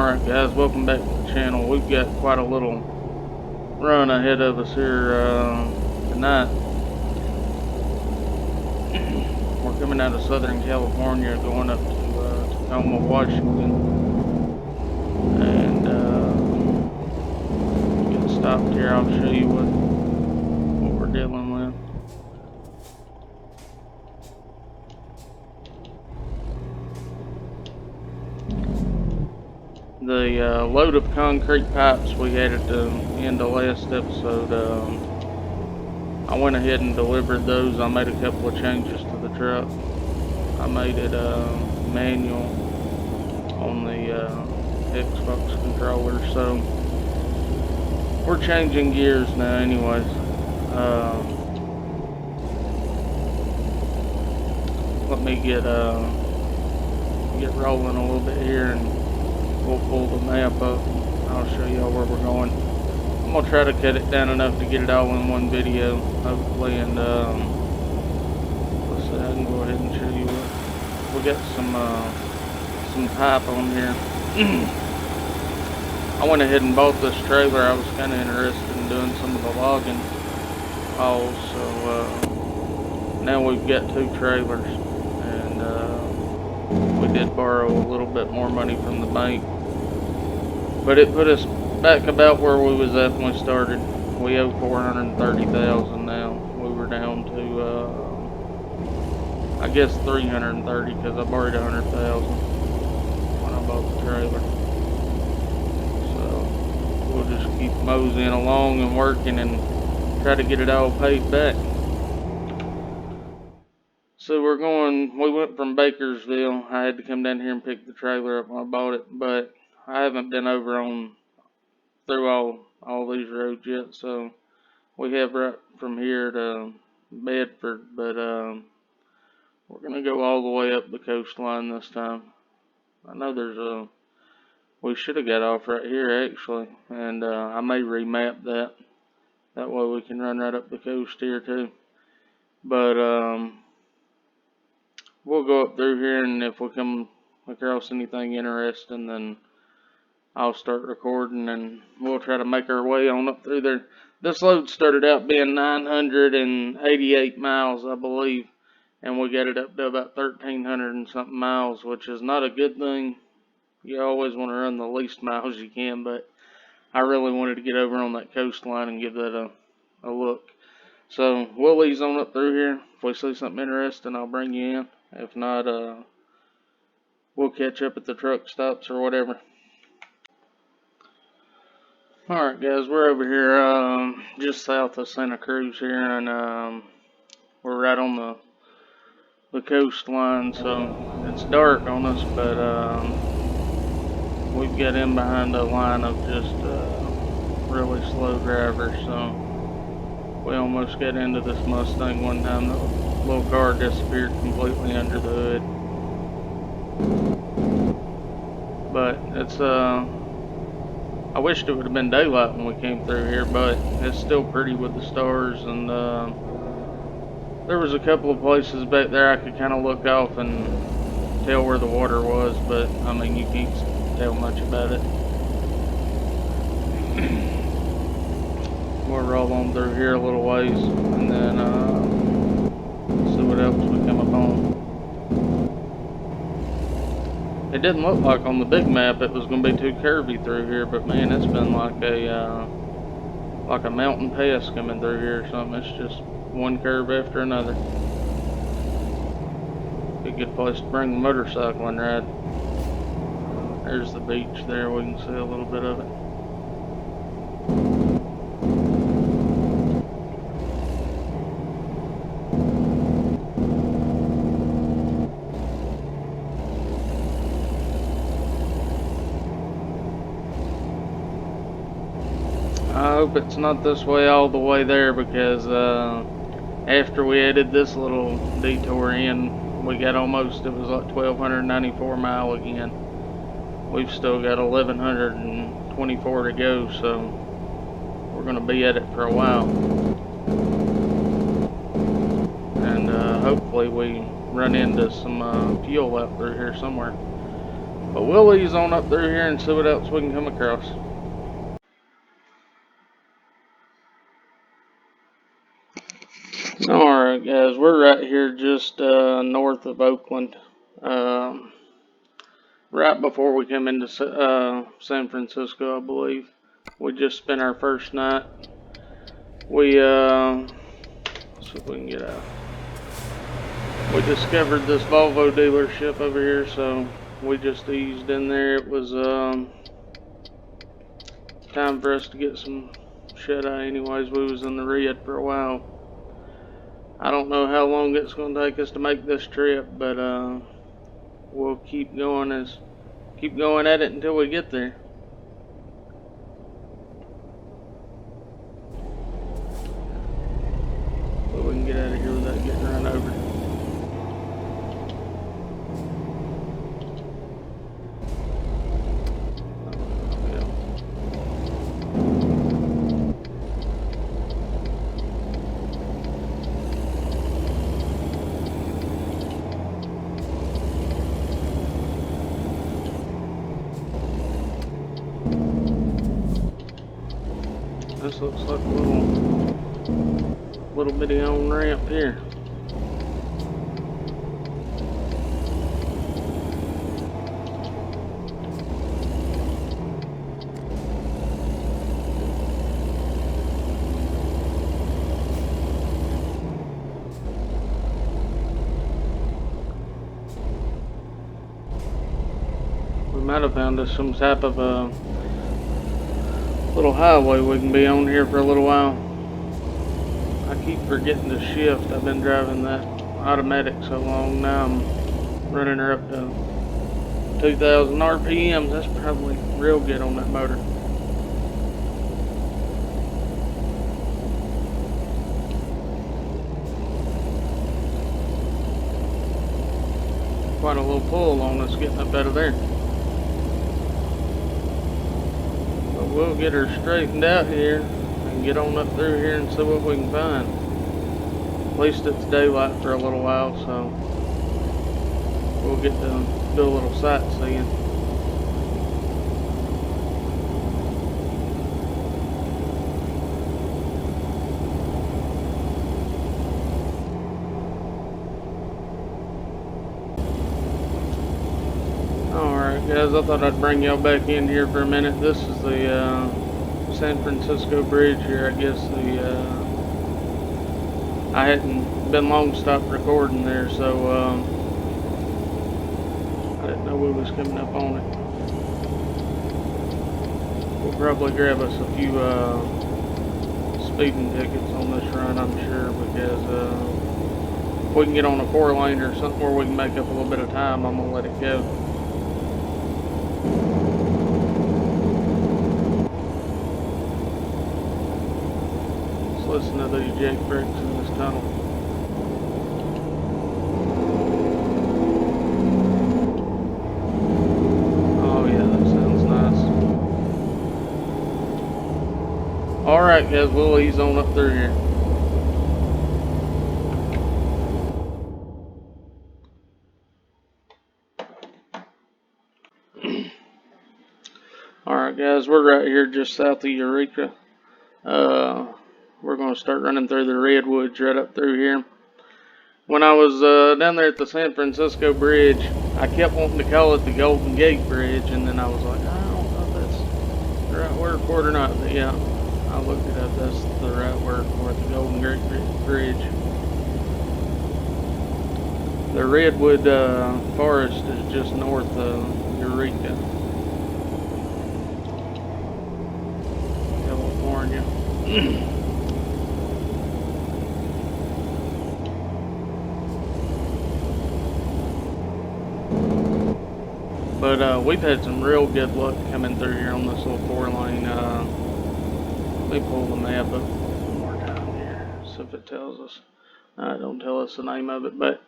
Alright guys, welcome back to the channel. We've got quite a little run ahead of us here tonight. We're coming out of Southern California, going up to Tacoma, Washington. And get stopped here. I'll show you what we're dealing with. The load of concrete pipes we had at the end of last episode, I went ahead and delivered those. I made a couple of changes to the truck. I made it manual on the Xbox controller, so we're changing gears now anyways. Let me get rolling a little bit here, and we'll pull the map up. I'll show y'all where we're going. I'm gonna try to cut it down enough to get it all in one video, hopefully, and let's see, I can go ahead and show you what we got. Some pipe on here. I went ahead and bought this trailer. I was kind of interested in doing some of the logging hauls, so now we've got two trailers, and we did borrow a little bit more money from the bank, but it put us back about where we was at when we started. We owe $430,000 now. We were down to I guess 330 because I borrowed 100,000 when I bought the trailer. So we'll just keep moseying along and working and try to get it all paid back. So we went from Bakersfield. I had to come down here and pick the trailer up when I bought it, but I haven't been over through all these roads yet, so we have right from here to Bedford, but we're gonna go all the way up the coastline this time. I know we should have got off right here actually, and I may remap that. That way we can run right up the coast here too. But we'll go up through here, and if we come across anything interesting, then I'll start recording, and we'll try to make our way on up through there. This load started out being 988 miles, I believe, and we got it up to about 1,300 and something miles, which is not a good thing. You always want to run the least miles you can, but I really wanted to get over on that coastline and give that a look. So we'll ease on up through here. If we see something interesting, I'll bring you in. If not, we'll catch up at the truck stops or whatever. Alright guys, we're over here just south of Santa Cruz here, and we're right on the coastline, so it's dark on us, but we've got in behind a line of just really slow drivers, so we almost got into this Mustang one time. The little car disappeared completely under the hood. But it's I wished it would have been daylight when we came through here, but it's still pretty with the stars, and there was a couple of places back there I could kind of look off and tell where the water was, but I mean, you can't tell much about it. We'll roll on through here a little ways, and then see what else we come upon. It didn't look like on the big map it was going to be too curvy through here, but man, it's been like a mountain pass coming through here or something. It's just one curve after another. Be a good place to bring the motorcycle and ride. There's the beach there. We can see a little bit of it. I hope it's not this way all the way there, because after we added this little detour in, we got almost, it was like 1,294 mile again. We've still got 1,124 to go, so we're going to be at it for a while. And hopefully we run into some fuel out through here somewhere. But we'll ease on up through here and see what else we can come across. Alright guys, we're right here just north of Oakland. Right before we come into San Francisco, I believe. We just spent our first night. We, let's see if we can get out. We discovered this Volvo dealership over here, so we just eased in there. It was time for us to get some shut-eye anyways. We was in the red for a while. I don't know how long it's going to take us to make this trip, but we'll keep going at it until we get there. But we can get out of here without getting run over. This looks like a little bitty on ramp here. We might have found us some type of a little highway we can be on here for a little while. I keep forgetting to shift. I've been driving that automatic so long. Now I'm running her up to 2,000 RPMs. That's probably real good on that motor. Quite a little pull on us getting up out of there. We'll get her straightened out here and get on up through here and see what we can find. At least it's daylight for a little while, so we'll get to do a little sightseeing. Alright guys, I thought I'd bring y'all back in here for a minute. This is the San Francisco Bridge here. I guess I hadn't been long stopped recording there, so I didn't know we was coming up on it. We'll probably grab us a few speeding tickets on this run, I'm sure, because if we can get on a 4-lane or something where we can make up a little bit of time, I'm gonna let it go. Listen to these jake brakes in this tunnel. Oh yeah, that sounds nice. Alright guys, we'll ease on up through here. Alright guys, we're right here just south of Eureka. We're going to start running through the redwoods right up through here. When I was down there at the San Francisco Bridge, I kept wanting to call it the Golden Gate Bridge, and then I was like, I don't know if that's the right word for it or not. But yeah, I looked it up. That's the right word for it, the Golden Gate Bridge. The redwood forest is just north of Eureka, California. But we've had some real good luck coming through here on this little 4-lane. Let me pull the map up one more time here, see if it tells us. Don't tell us the name of it, but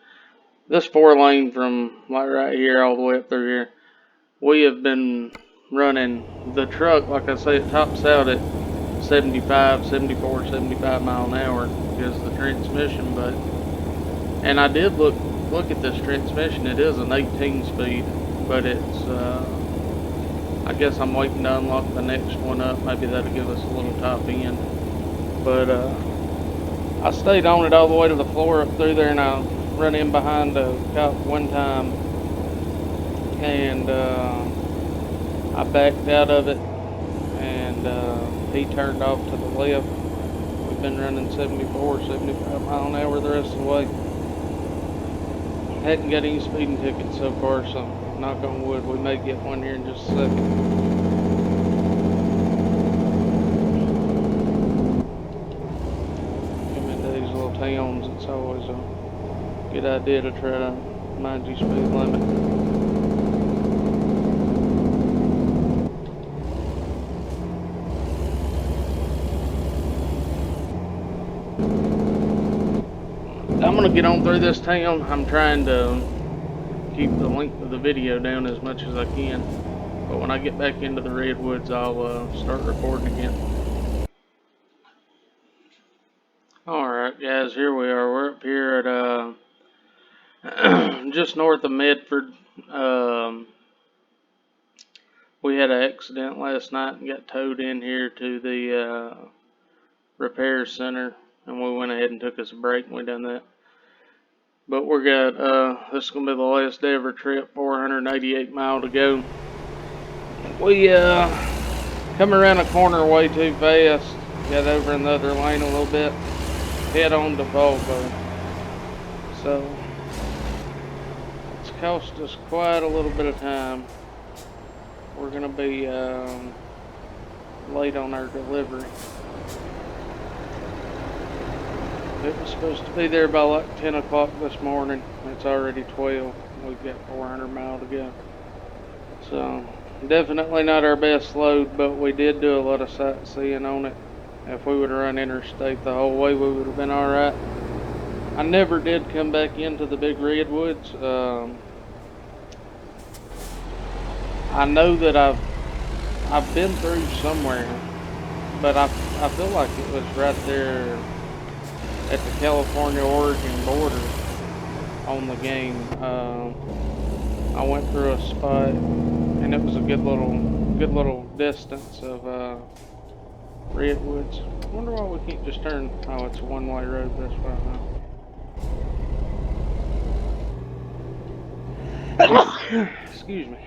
this 4-lane from like right here all the way up through here, we have been running the truck, like I say, it tops out at 75, 74, 75 mile an hour because of the transmission. And I did look at this transmission. It is an 18 speed. but it's, I guess I'm waiting to unlock the next one up. Maybe that'll give us a little top end. But I stayed on it all the way to the floor up through there, and I run in behind a cop one time, and I backed out of it, and he turned off to the left. We've been running 74, 75 mile an hour the rest of the way. Hadn't got any speeding tickets so far, so knock on wood, we may get one here in just a second. Come into these little towns, it's always a good idea to try to mind your speed limit. I'm going to get on through this town. I'm trying to keep the length of the video down as much as I can. But when I get back into the redwoods, I'll start recording again. Alright guys, here we are. We're up here at just north of Medford. We had an accident last night and got towed in here to the repair center, and we went ahead and took us a break and we done that. But we're got, this is going to be the last day of our trip, 488 miles to go. We come around a corner way too fast, got over in the other lane a little bit, head on to Volvo. So, it's cost us quite a little bit of time. We're going to be late on our delivery. It was supposed to be there by like 10 o'clock this morning. It's already 12. We've got 400 miles to go. So, definitely not our best load, but we did do a lot of sightseeing on it. If we would have run interstate the whole way, we would have been alright. I never did come back into the big redwoods. I know that I've been through somewhere, but I feel like it was right there at the California-Oregon border on the game. I went through a spot, and it was a good little distance of redwoods. I wonder why we can't just turn. Oh, it's a one-way road this way now. Excuse me.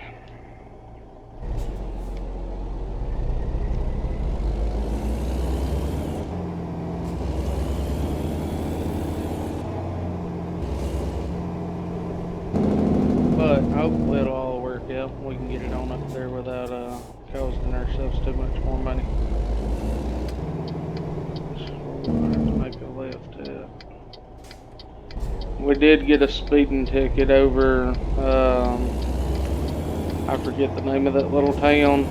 But hopefully it'll all work out. We can get it on up there without costing ourselves too much more money. So we'll have to make a left at. We did get a speeding ticket over, I forget the name of that little town.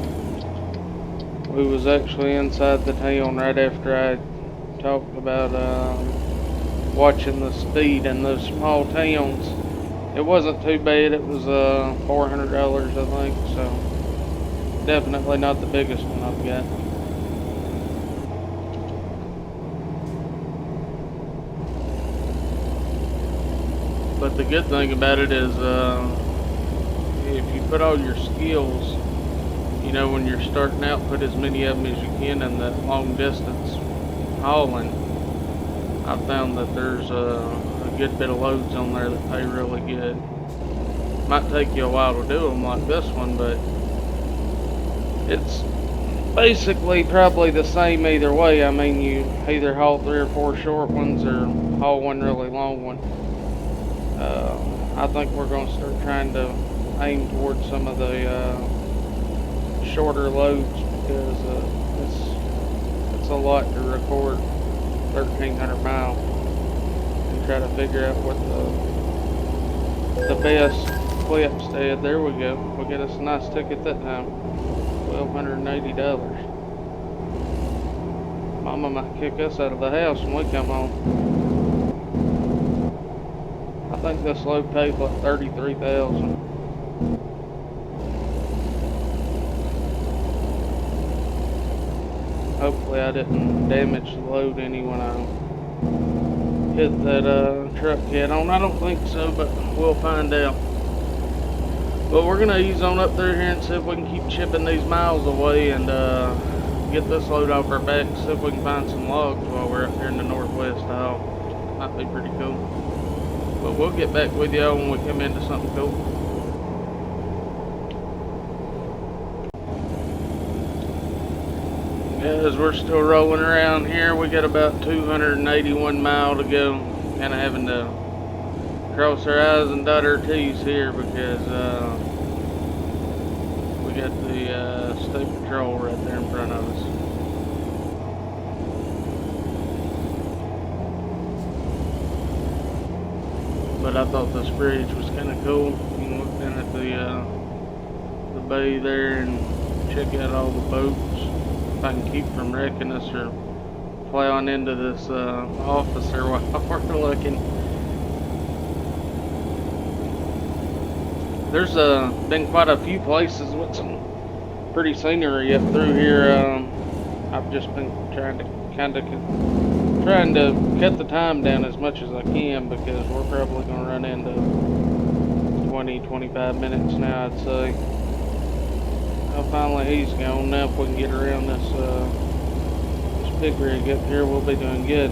We was actually inside the town right after I talked about watching the speed in those small towns. It wasn't too bad. It was $400, I think, so definitely not the biggest one I've got. But the good thing about it is if you put all your skills, you know, when you're starting out, put as many of them as you can in that long distance hauling. I found that there's a good bit of loads on there that pay really good. Might take you a while to do them like this one, but it's basically probably the same either way. I mean, you either haul 3 or 4 short ones or haul one really long one. I think we're going to start trying to aim towards some of the shorter loads because it's a lot to record 1,300 miles. Try to figure out what the best clips did. There we go. We'll get us a nice ticket that time. $1,280. Mama might kick us out of the house when we come home. I think this load paid like $33,000. Hopefully I didn't damage the load any when I hit that truck head on. I don't think so, but we'll find out. But we're gonna ease on up through here and see if we can keep chipping these miles away and get this load off our back. See if we can find some logs while we're up here in the northwest haul. Might be pretty cool. But we'll get back with y'all when we come into something cool. Guys, we're still rolling around here. We got about 281 miles to go. Kind of having to cross our I's and dot our T's here because we got the state patrol right there in front of us. But I thought this bridge was kind of cool. You can look down at the bay there and check out all the boats. If I can keep from wrecking us or plowing into this officer while we're looking. There's been quite a few places with some pretty scenery up through here. I've just been trying to cut the time down as much as I can because we're probably going to run into 20-25 minutes now, I'd say. Well, finally he's gone. Now if we can get around this big rig up here, we'll be doing good.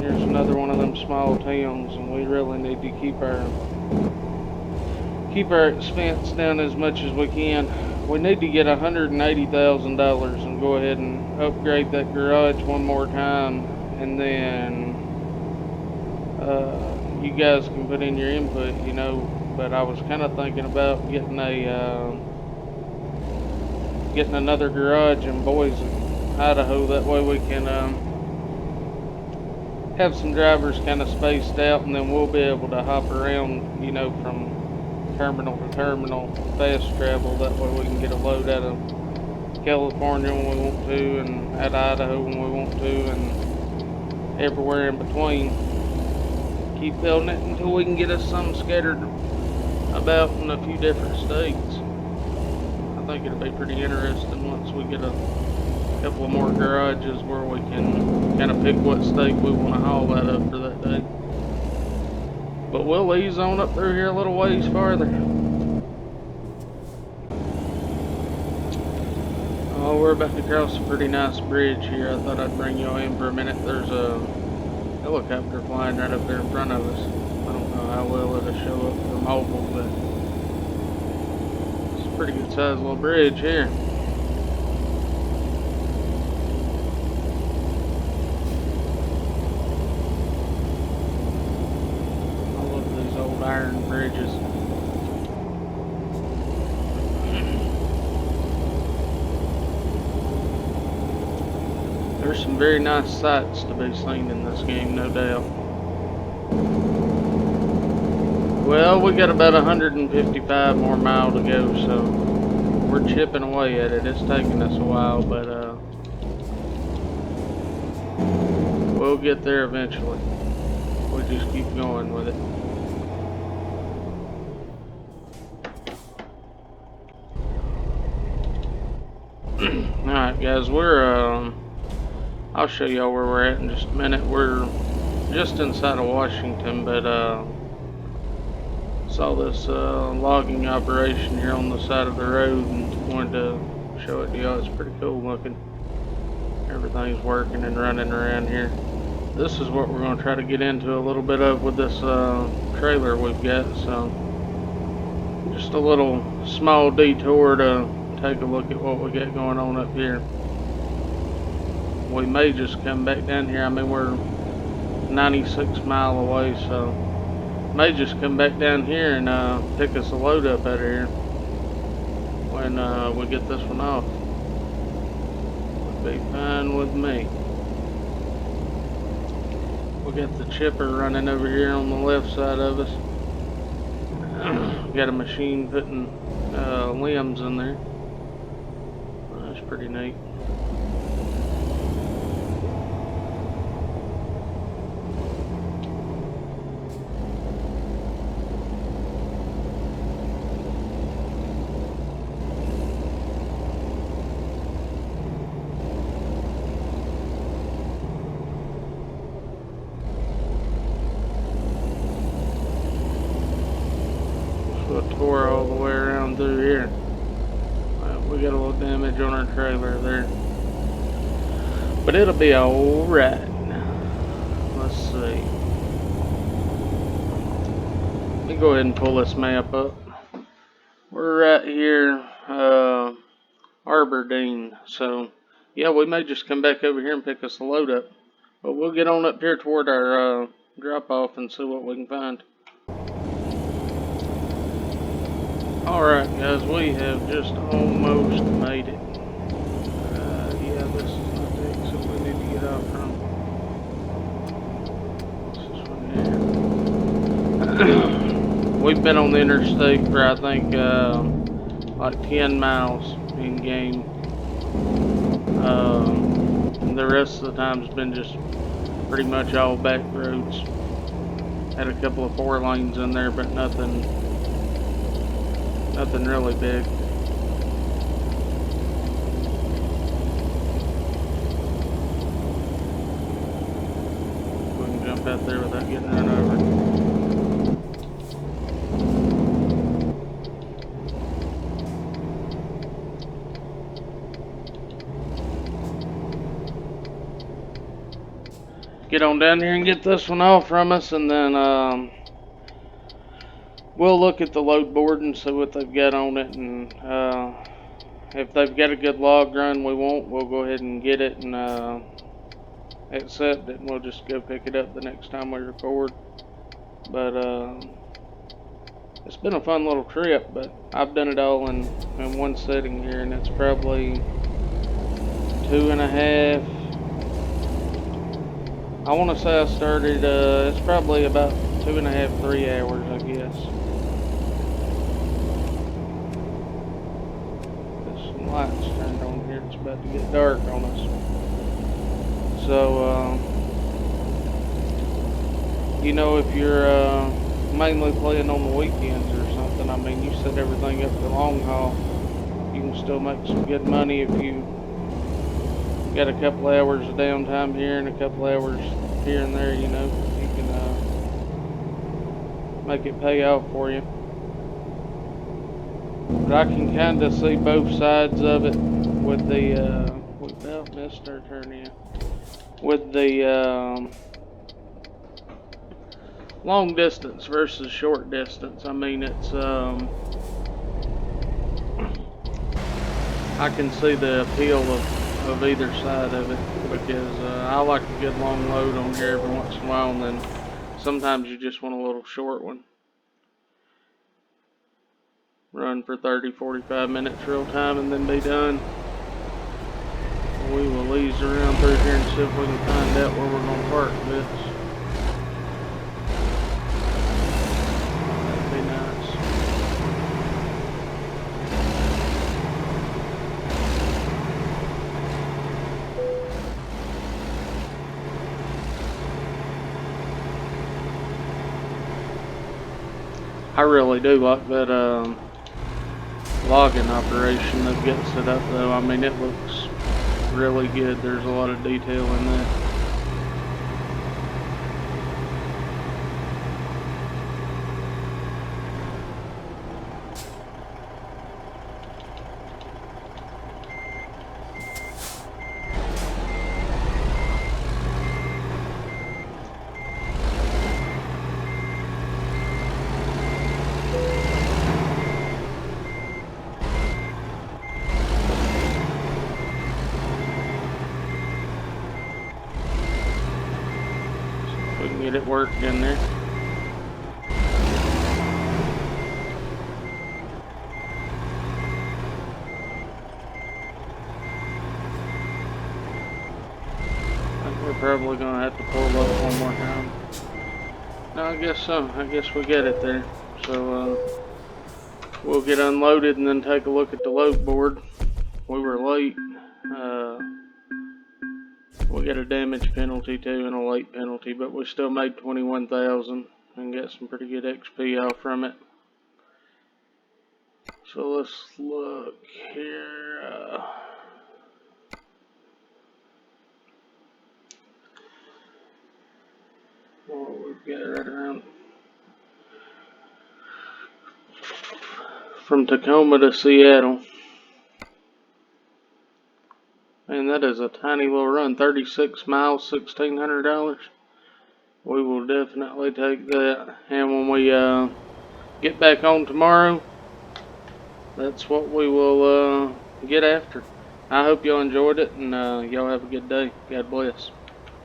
Here's another one of them small towns, and we really need to keep our expense down as much as we can. We need to get $180,000 and go ahead and upgrade that garage one more time, and then you guys can put in your input, you know. But I was kind of thinking about getting another garage in Boise, Idaho. That way we can have some drivers kind of spaced out, and then we'll be able to hop around, you know, from terminal to terminal, fast travel. That way we can get a load out of California when we want to, and out of Idaho when we want to, and everywhere in between. Keep building it until we can get us some scattered about in a few different states. I think it'll be pretty interesting once we get a couple of more garages where we can kind of pick what state we want to haul out of for that day. But we'll ease on up through here a little ways farther. Oh, we're about to cross a pretty nice bridge here. I thought I'd bring y'all in for a minute. There's a helicopter flying right up there in front of us. I don't know how well it'll show up for mobile, but it's a pretty good sized little bridge here. I love these old iron bridges. There's some very nice sights to be seen in this game, no doubt. Well, we got about 155 more miles to go, so we're chipping away at it. It's taking us a while, but we'll get there eventually. We just keep going with it. Alright guys, we're I'll show y'all where we're at in just a minute. We're just inside of Washington, but saw this logging operation here on the side of the road and wanted to show it to y'all. It's pretty cool looking. Everything's working and running around here. This is what we're going to try to get into a little bit of with this trailer we've got. So just a little small detour to take a look at what we got going on up here. We may just come back down here. I mean, we're 96 miles away, so may just come back down here and pick us a load up out of here when we get this one off. Would be fine with me. We got the chipper running over here on the left side of us. Got a machine putting limbs in there. That's pretty neat. we'll tour all the way around through here. We got a little damage on our trailer there, but it'll be alright. Let's see. Let me go ahead and pull this map up. We're right here, Aberdeen, so yeah, we may just come back over here and pick us a load up. But we'll get on up here toward our drop off and see what we can find. Alright guys, we have just almost made it. Yeah, this is not the exit we need to get out from. This is one here. We've been on the interstate for I think like 10 miles in game. And the rest of the time has been just pretty much all back roads. Had a couple of 4 lanes in there, but nothing really big. We can jump out there without getting run over. Get on down here and get this one off from us, and then we'll look at the load board and see what they've got on it, and if they've got a good log run we'll go ahead and get it and accept it, and we'll just go pick it up the next time we record. But it's been a fun little trip, but I've done it all in one setting here, and it's probably 2.5. I want to say I started, it's probably about 2.5, 3 hours, I guess. There's some lights turned on here. It's about to get dark on us. So, you know, if you're mainly playing on the weekends or something, I mean, you set everything up for long haul, you can still make some good money if you got a couple hours of downtime here and a couple hours here and there, you know, you can make it pay off for you. But I can kind of see both sides of it with the, we about missed our turn in, with the long distance versus short distance. I mean, it's, I can see the appeal of either side of it, because I like a good long load on here every once in a while, and then sometimes you just want a little short one. Run for 30, 45 minutes real time and then be done. We will ease around through here and see if we can find out where we're going to park this. That'd be nice. I really do like that logging operation they've got set up, though. I mean, it looks really good. There's a lot of detail in that. We can get it worked in there. I think we're probably going to have to pull up one more time. No, I guess so. I guess we get it there. So we'll get unloaded and then take a look at the load board. We were late. We got a damage penalty too and a late penalty, but we still made 21,000 and got some pretty good XP out from it. So let's look here. Well, we've got right around from Tacoma to Seattle. And that is a tiny little run, 36 miles, $1,600. We will definitely take that. And when we get back on tomorrow, that's what we will get after. I hope y'all enjoyed it, and y'all have a good day. God bless.